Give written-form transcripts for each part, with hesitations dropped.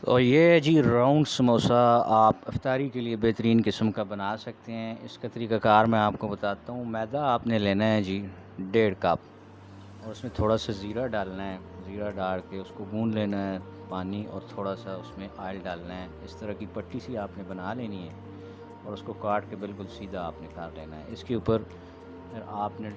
तो ये जी राउंड समोसा आप इफ्तारी के लिए बेहतरीन किस्म का बना सकते हैं। इसका तरीक़ाकार मैं आपको बताता हूँ। मैदा आपने लेना है जी 1.5 कप, और उसमें थोड़ा सा ज़ीरा डालना है। ज़ीरा डाल के उसको गूँध लेना है, पानी और थोड़ा सा उसमें ऑयल डालना है। इस तरह की पट्टी सी आपने बना लेनी है और उसको काट के बिल्कुल सीधा आपने काट लेना है। इसके ऊपर फिर आपने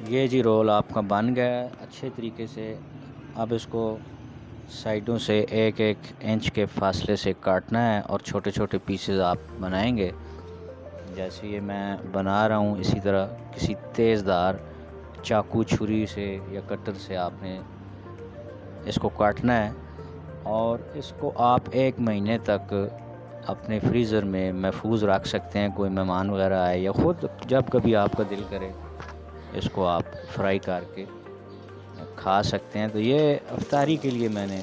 ये जी रोल आपका बन गया है अच्छे तरीके से। अब इसको साइडों से 1-1 इंच के फासले से काटना है और छोटे छोटे पीसेस आप बनाएंगे। जैसे ये मैं बना रहा हूँ इसी तरह किसी तेज़धार चाकू छुरी से या कटर से आपने इसको काटना है, और इसको आप 1 महीने तक अपने फ्रीज़र में महफूज रख सकते हैं। कोई मेहमान वगैरह आए या ख़ुद जब कभी आपका दिल करे इसको आप फ्राई करके खा सकते हैं। तो ये इफ्तारी के लिए मैंने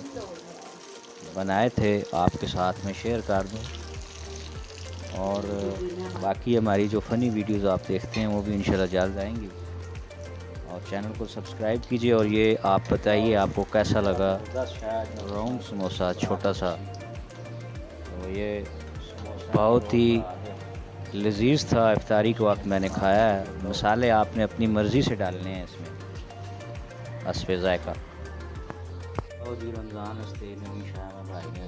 बनाए थे, आपके साथ में शेयर कर दूं। और बाकी हमारी जो फ़नी वीडियोस आप देखते हैं वो भी इंशाल्लाह जल्द आएंगी। और चैनल को सब्सक्राइब कीजिए। और ये आप बताइए आपको कैसा लगा राउंड समोसा छोटा सा। तो ये बहुत ही लजीज था, इफ्तारी के वक्त मैंने खाया है। मसाले आपने अपनी मर्ज़ी से डालने हैं इसमें, हस्बे ज़ायक़ा। और जी रमज़ान हस्ते नवी शाम भाई ने